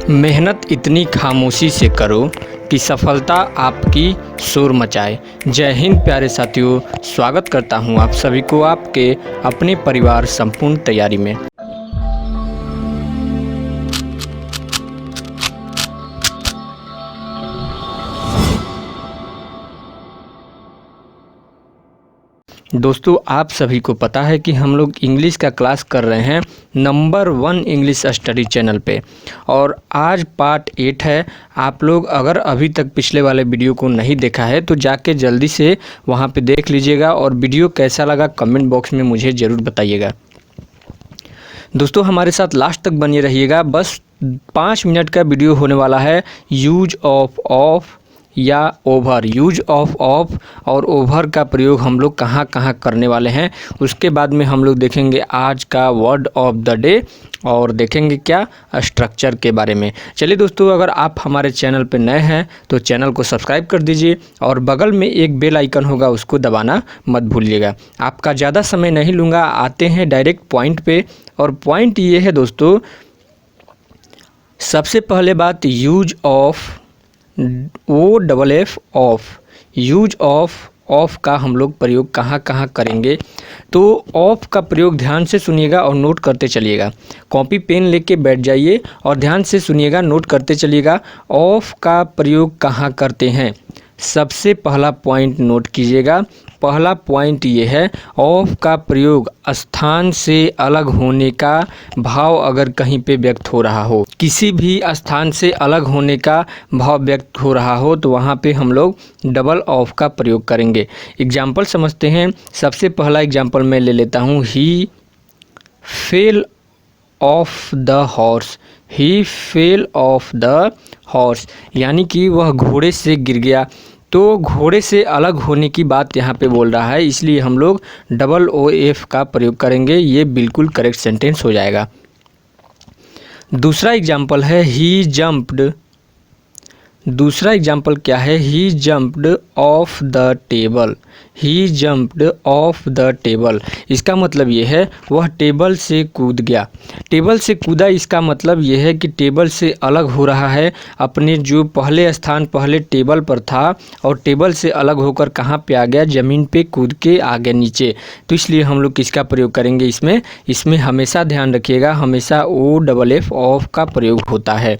मेहनत इतनी खामोशी से करो कि सफलता आपकी शोर मचाए। जय हिंद प्यारे साथियों, स्वागत करता हूं आप सभी को आपके अपने परिवार संपूर्ण तैयारी में। दोस्तों, आप सभी को पता है कि हम लोग इंग्लिश का क्लास कर रहे हैं नंबर 1 इंग्लिश स्टडी चैनल पे, और आज पार्ट 8 है। आप लोग अगर अभी तक पिछले वाले वीडियो को नहीं देखा है तो जाके जल्दी से वहाँ पे देख लीजिएगा, और वीडियो कैसा लगा कमेंट बॉक्स में मुझे ज़रूर बताइएगा। दोस्तों, हमारे साथ लास्ट तक बने रहिएगा। बस 5 मिनट का वीडियो होने वाला है। यूज ऑफ या ओवर, यूज ऑफ और ओवर का प्रयोग हम लोग कहाँ कहाँ करने वाले हैं। उसके बाद में हम लोग देखेंगे आज का वर्ड ऑफ द डे, और देखेंगे क्या स्ट्रक्चर के बारे में। चलिए दोस्तों, अगर आप हमारे चैनल पर नए हैं तो चैनल को सब्सक्राइब कर दीजिए, और बगल में एक बेल आइकन होगा उसको दबाना मत भूलिएगा। आपका ज़्यादा समय नहीं लूँगा, आते हैं डायरेक्ट पॉइंट पे। और पॉइंट ये है दोस्तों, सबसे पहले बात use of OFF of, use of का हम लोग प्रयोग कहाँ कहाँ करेंगे। तो ऑफ का प्रयोग ध्यान से सुनिएगा और नोट करते चलिएगा। कॉपी पेन लेके बैठ जाइए और ध्यान से सुनिएगा, नोट करते चलिएगा। ऑफ का प्रयोग कहाँ करते हैं, सबसे पहला पॉइंट नोट कीजिएगा। पहला पॉइंट ये है, ऑफ का प्रयोग स्थान से अलग होने का भाव अगर कहीं पे व्यक्त हो रहा हो, किसी भी स्थान से अलग होने का भाव व्यक्त हो रहा हो, तो वहाँ पे हम लोग डबल ऑफ का प्रयोग करेंगे। एग्जाम्पल समझते हैं। सबसे पहला एग्जाम्पल मैं ले लेता हूँ। He fell off the horse, he fell off the horse, यानी कि वह घोड़े से गिर गया। तो घोड़े से अलग होने की बात यहाँ पे बोल रहा है, इसलिए हम लोग डबल OF का प्रयोग करेंगे। ये बिल्कुल करेक्ट सेंटेंस हो जाएगा। दूसरा एग्जाम्पल है ही जंप्ड। दूसरा एग्जाम्पल क्या है, he jumped off the table, he jumped off the table. इसका मतलब ये है वह टेबल से कूद गया। टेबल से कूदा, इसका मतलब ये है कि टेबल से अलग हो रहा है। अपने जो पहले स्थान पहले टेबल पर था, और टेबल से अलग होकर कहाँ पे आ गया, ज़मीन पे कूद के आ गया नीचे। तो इसलिए हम लोग किसका प्रयोग करेंगे इसमें हमेशा ध्यान रखिएगा, हमेशा OFF ऑफ का प्रयोग होता है।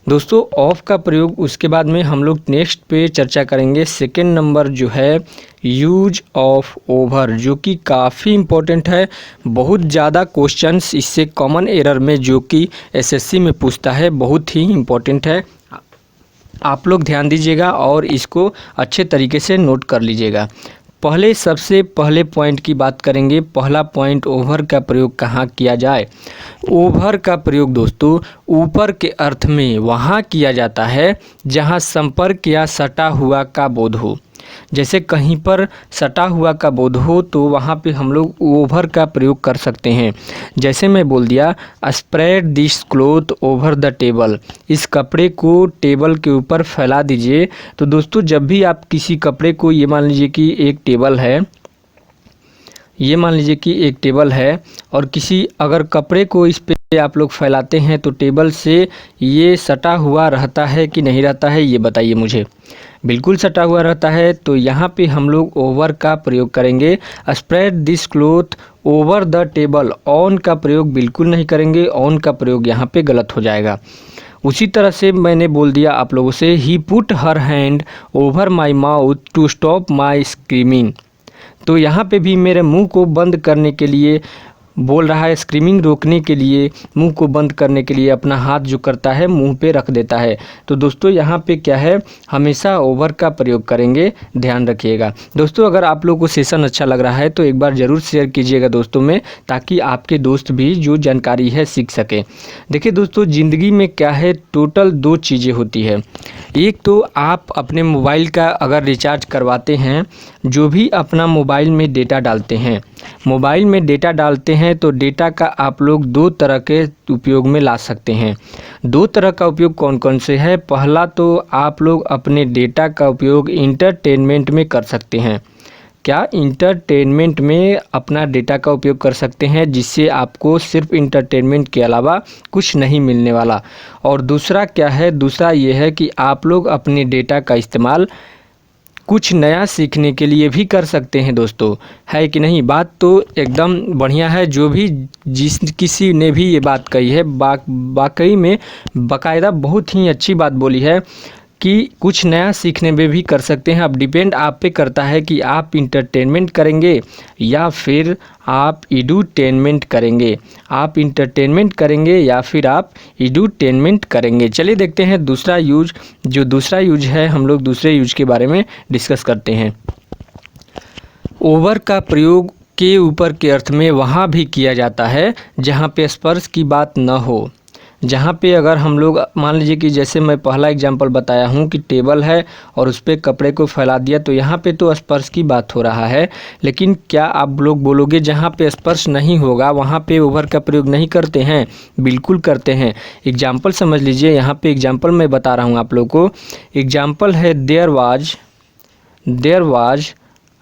दोस्तों, ऑफ का प्रयोग उसके बाद में हम लोग नेक्स्ट पे चर्चा करेंगे। सेकेंड नंबर जो है यूज ऑफ ओवर, जो कि काफ़ी इम्पोर्टेंट है। बहुत ज़्यादा क्वेश्चंस इससे कॉमन एरर में जो कि SSC में पूछता है, बहुत ही इम्पोर्टेंट है। आप लोग ध्यान दीजिएगा और इसको अच्छे तरीके से नोट कर लीजिएगा। सबसे पहले पॉइंट की बात करेंगे। पहला पॉइंट, ओवर का प्रयोग कहाँ किया जाए। ओवर का प्रयोग दोस्तों ऊपर के अर्थ में वहाँ किया जाता है जहाँ संपर्क या सटा हुआ का बोध हो। जैसे कहीं पर सटा हुआ का बोध हो तो वहाँ पे हम लोग ओवर का प्रयोग कर सकते हैं। जैसे मैं बोल दिया, spread this cloth over the table, इस कपड़े को टेबल के ऊपर फैला दीजिए। तो दोस्तों, जब भी आप किसी कपड़े को, ये मान लीजिए कि एक टेबल है, ये मान लीजिए कि एक टेबल है, और किसी अगर कपड़े को इस पे आप लोग फैलाते हैं तो टेबल से ये सटा हुआ रहता है कि नहीं रहता है, ये बताइए मुझे। बिल्कुल सटा हुआ रहता है। तो यहाँ पे हम लोग ओवर का प्रयोग करेंगे। Spread this cloth over the table, on का प्रयोग बिल्कुल नहीं करेंगे, ऑन का प्रयोग यहाँ पे गलत हो जाएगा। उसी तरह से मैंने बोल दिया आप लोगों से, he put her hand over my mouth to stop my screaming. तो यहाँ पे भी मेरे मुंह को बंद करने के लिए बोल रहा है, स्क्रीमिंग रोकने के लिए, मुंह को बंद करने के लिए अपना हाथ जो करता है मुंह पे रख देता है। तो दोस्तों, यहाँ पे क्या है, हमेशा ओवर का प्रयोग करेंगे, ध्यान रखिएगा। दोस्तों, अगर आप लोगों को सेशन अच्छा लग रहा है तो एक बार ज़रूर शेयर कीजिएगा दोस्तों में, ताकि आपके दोस्त भी जो जानकारी है सीख सके। देखिए दोस्तों, ज़िंदगी में क्या है, टोटल 2 चीज़ें होती है। एक तो आप अपने मोबाइल का अगर रिचार्ज करवाते हैं, जो भी अपना मोबाइल में डेटा डालते हैं, मोबाइल में डेटा डालते हैं तो डेटा का आप लोग 2 तरह के उपयोग में ला सकते हैं। 2 तरह का उपयोग कौन कौन से है। पहला तो आप लोग अपने डेटा का उपयोग इंटरटेनमेंट में कर सकते हैं। क्या इंटरटेनमेंट में अपना डेटा का उपयोग कर सकते हैं, जिससे आपको सिर्फ इंटरटेनमेंट के अलावा कुछ नहीं मिलने वाला। और दूसरा क्या है, दूसरा ये है कि आप लोग अपने डेटा का इस्तेमाल कुछ नया सीखने के लिए भी कर सकते हैं दोस्तों, है कि नहीं। बात तो एकदम बढ़िया है। जो भी जिस किसी ने भी ये बात कही है वाकई में बाकायदा बहुत ही अच्छी बात बोली है कि कुछ नया सीखने में भी कर सकते हैं। अब डिपेंड आप पे करता है कि आप इंटरटेनमेंट करेंगे या फिर आप एडुटेनमेंट करेंगे। आप इंटरटेनमेंट करेंगे या फिर आप एडुटेनमेंट करेंगे। चलिए देखते हैं दूसरा यूज। जो दूसरा यूज है, हम लोग दूसरे यूज के बारे में डिस्कस करते हैं। ओवर का प्रयोग के ऊपर के अर्थ में वहाँ भी किया जाता है जहाँ पे स्पर्श की बात न हो। जहाँ पे अगर हम लोग मान लीजिए कि जैसे मैं पहला एग्जांपल बताया हूँ कि टेबल है और उस पर कपड़े को फैला दिया, तो यहाँ पे तो स्पर्श की बात हो रहा है। लेकिन क्या आप लोग बोलोगे जहाँ पे स्पर्श नहीं होगा वहाँ पे ओवर का प्रयोग नहीं करते हैं? बिल्कुल करते हैं। एग्जाम्पल समझ लीजिए, यहाँ पे एग्जाम्पल मैं बता रहा हूँ आप लोग को। एग्जाम्पल है there was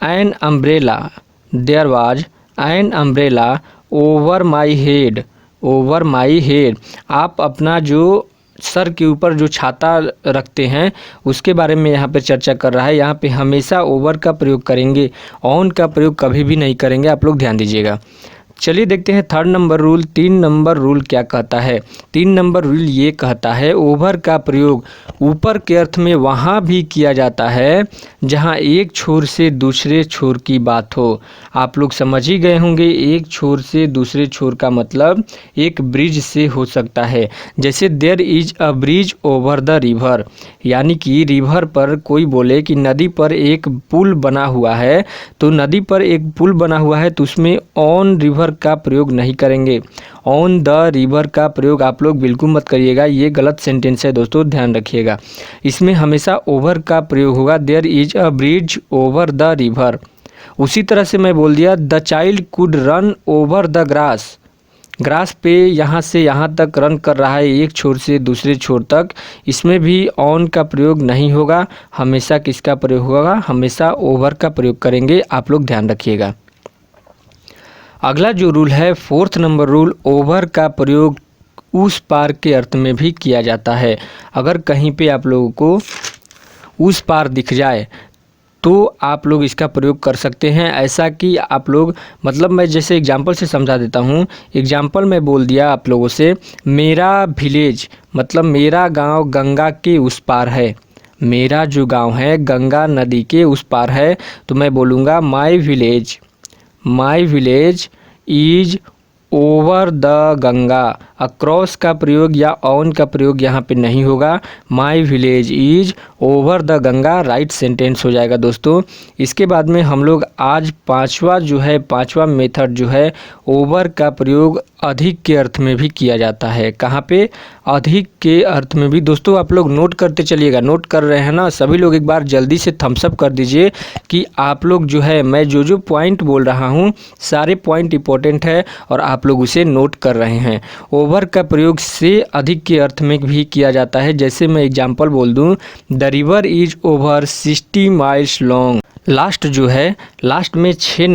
an umbrella, there was an umbrella over my head, over my head. आप अपना जो सर के ऊपर जो छाता रखते हैं उसके बारे में यहाँ पे चर्चा कर रहा है। यहाँ पे हमेशा ओवर का प्रयोग करेंगे, ऑन का प्रयोग कभी भी नहीं करेंगे। आप लोग ध्यान दीजिएगा। चलिए देखते हैं third number rule. 3 number rule क्या कहता है? 3 नंबर रूल ये कहता है ओवर का प्रयोग ऊपर के अर्थ में वहाँ भी किया जाता है जहाँ एक छोर से दूसरे छोर की बात हो। आप लोग समझ ही गए होंगे, एक छोर से दूसरे छोर का मतलब एक ब्रिज से हो सकता है। जैसे there is a bridge over the river, यानी कि रिवर पर कोई बोले कि नदी पर एक पुल बना हुआ है, तो नदी पर एक पुल बना हुआ है तो उसमें ऑन रिवर का प्रयोग नहीं करेंगे। ऑन द रिवर का प्रयोग आप लोग बिल्कुल मत करिएगा, ये गलत सेंटेंस है दोस्तों, ध्यान रखिएगा। इसमें हमेशा ओवर का प्रयोग होगा। There is a bridge over the river. उसी तरह से मैं बोल दिया the child could run over the grass, grass पे यहाँ से यहाँ तक रन कर रहा है, एक छोर से दूसरे छोर तक। इसमें भी ऑन का प्रयोग नहीं होगा, हमेशा किसका प्रयोग होगा? हमेशा ओवर का प्रयोग करेंगे। आप लोग ध्यान रखिएगा। अगला जो रूल है 4th नंबर रूल, ओवर का प्रयोग उस पार के अर्थ में भी किया जाता है। अगर कहीं पे आप लोगों को उस पार दिख जाए तो आप लोग इसका प्रयोग कर सकते हैं। ऐसा कि आप लोग, मतलब मैं जैसे एग्जांपल से समझा देता हूँ। एग्जांपल मैं बोल दिया आप लोगों से मेरा विलेज, मतलब मेरा गांव गंगा के उस पार है। मेरा जो गांव है गंगा नदी के उस पार है, तो मैं बोलूँगा my village is over the Ganga. Across का प्रयोग या ऑन का प्रयोग यहाँ पे नहीं होगा। My village is over the Ganga right sentence हो जाएगा दोस्तों। इसके बाद में हम लोग आज पांचवा मेथड जो है ओवर का प्रयोग अधिक के अर्थ में भी किया जाता है। कहाँ पे? अधिक के अर्थ में भी। दोस्तों आप लोग नोट करते चलिएगा, नोट कर रहे हैं ना सभी लोग? एक बार जल्दी से थम्स अप कर दीजिए कि आप लोग जो है मैं जो पॉइंट बोल रहा हूँ सारे पॉइंट इंपॉर्टेंट है और आप लोग उसे नोट कर रहे हैं। ओवर का प्रयोग से अधिक के अर्थ में भी किया जाता है। जैसे मैं एग्जांपल बोल दूं the river is over 60 miles long. Last जो है, लास्ट में 6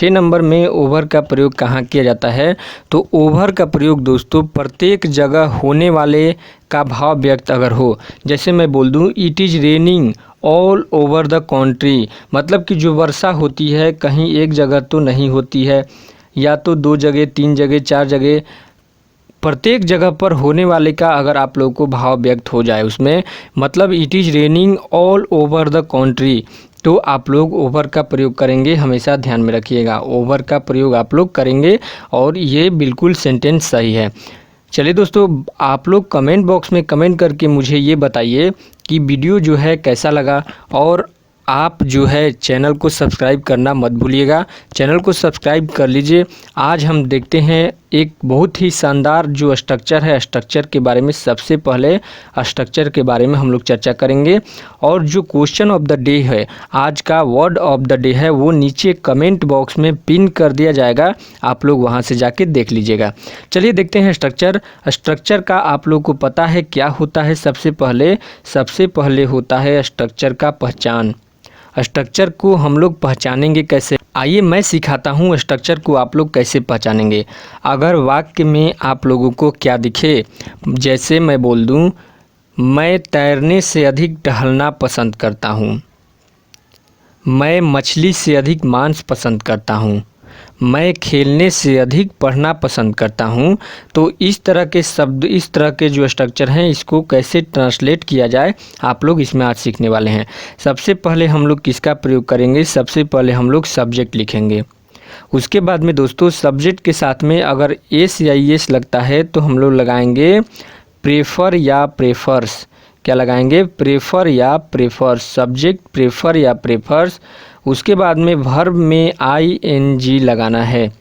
नंबर में ओवर का प्रयोग कहाँ किया जाता है? तो ओवर का प्रयोग दोस्तों प्रत्येक जगह होने वाले का भाव व्यक्त अगर हो। जैसे मैं बोल दूं it is raining all over the country, मतलब कि जो वर्षा होती है कहीं एक जगह तो नहीं होती है, या तो 2 जगह 3 जगह 4 जगह, प्रत्येक जगह पर होने वाले का अगर आप लोगों को भाव व्यक्त हो जाए उसमें, मतलब it is raining all over the country, तो आप लोग ओवर का प्रयोग करेंगे। हमेशा ध्यान में रखिएगा, ओवर का प्रयोग आप लोग करेंगे और ये बिल्कुल सेंटेंस सही है। चलिए दोस्तों, आप लोग कमेंट बॉक्स में कमेंट करके मुझे ये बताइए कि वीडियो जो है कैसा लगा, और आप जो है चैनल को सब्सक्राइब करना मत भूलिएगा। चैनल को सब्सक्राइब कर लीजिए। आज हम देखते हैं एक बहुत ही शानदार जो स्ट्रक्चर है, स्ट्रक्चर के बारे में। सबसे पहले स्ट्रक्चर के बारे में हम लोग चर्चा करेंगे, और जो क्वेश्चन ऑफ द डे है, आज का वर्ड ऑफ द डे है, वो नीचे कमेंट बॉक्स में पिन कर दिया जाएगा। आप लोग वहां से जाके देख लीजिएगा। चलिए देखते हैं स्ट्रक्चर का आप लोग को पता है क्या होता है? सबसे पहले होता है स्ट्रक्चर का पहचान। स्ट्रक्चर को हम लोग पहचानेंगे कैसे? आइए मैं सिखाता हूँ स्ट्रक्चर को आप लोग कैसे पहचानेंगे। अगर वाक्य में आप लोगों को क्या दिखे, जैसे मैं बोल दूँ, मैं तैरने से अधिक टहलना पसंद करता हूँ, मैं मछली से अधिक मांस पसंद करता हूँ, मैं खेलने से अधिक पढ़ना पसंद करता हूँ। तो इस तरह के शब्द, इस तरह के जो स्ट्रक्चर हैं, इसको कैसे ट्रांसलेट किया जाए आप लोग इसमें आज सीखने वाले हैं। सबसे पहले हम लोग किसका प्रयोग करेंगे? सबसे पहले हम लोग सब्जेक्ट लिखेंगे। उसके बाद में दोस्तों सब्जेक्ट के साथ में अगर एस या एस लगता है तो हम लोग लगाएंगे प्रेफर या प्रेफर्स। क्या लगाएंगे? प्रेफर या प्रेफर्स। सब्जेक्ट प्रेफर या प्रेफर्स। उसके बाद में वर्ब में ING लगाना है।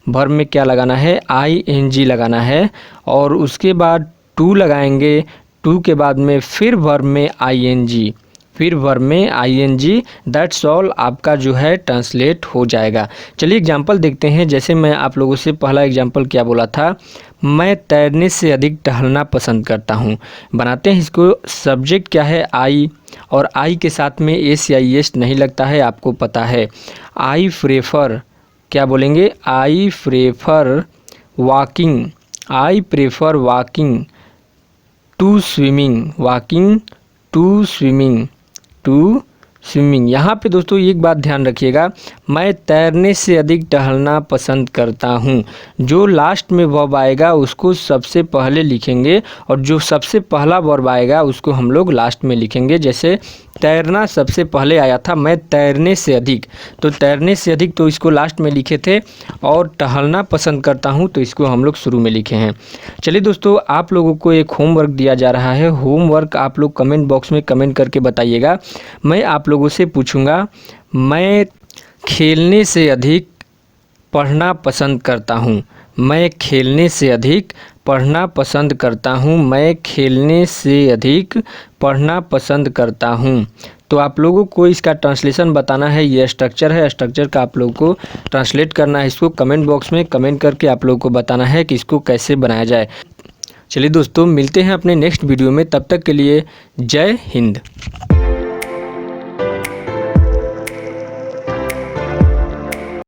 वर्ब में क्या लगाना है? ING लगाना है। और उसके बाद टू लगाएंगे। टू के बाद में फिर वर्ब में ING, फिर वर्ब में ING। दैट्स ऑल आपका जो है ट्रांसलेट हो जाएगा। चलिए एग्जाम्पल देखते हैं। जैसे मैं आप लोगों से पहला एग्जाम्पल क्या बोला था, मैं तैरने से अधिक टहलना पसंद करता हूँ। बनाते हैं इसको। सब्जेक्ट क्या है? आई, और आई के साथ में एस या एस नहीं लगता है, आपको पता है। आई प्रेफर, क्या बोलेंगे? I prefer walking, I prefer walking to swimming, walking to swimming, to swimming. यहाँ पे दोस्तों एक बात ध्यान रखिएगा, मैं तैरने से अधिक टहलना पसंद करता हूँ। जो लास्ट में वर्ब आएगा उसको सबसे पहले लिखेंगे, और जो सबसे पहला वर्ब आएगा उसको हम लोग लास्ट में लिखेंगे। जैसे तैरना सबसे पहले आया था, मैं तैरने से अधिक, तो तैरने से अधिक तो इसको लास्ट में लिखे थे, और टहलना पसंद करता हूँ तो इसको हम लोग शुरू में लिखे हैं। चलिए दोस्तों, आप लोगों को एक होमवर्क दिया जा रहा है। होमवर्क आप लोग कमेंट बॉक्स में कमेंट करके बताइएगा। मैं आप लोगों से पूछूंगा, मैं खेलने से अधिक पढ़ना पसंद करता हूँ, मैं खेलने से अधिक पढ़ना पसंद करता हूँ, मैं खेलने से अधिक पढ़ना पसंद करता हूँ। तो आप लोगों को इसका ट्रांसलेशन बताना है। ये स्ट्रक्चर है, स्ट्रक्चर का आप लोगों को ट्रांसलेट करना है। इसको कमेंट बॉक्स में कमेंट करके आप लोगों को बताना है कि इसको कैसे बनाया जाए। चलिए दोस्तों, मिलते हैं अपने नेक्स्ट वीडियो में। तब तक के लिए जय हिंद।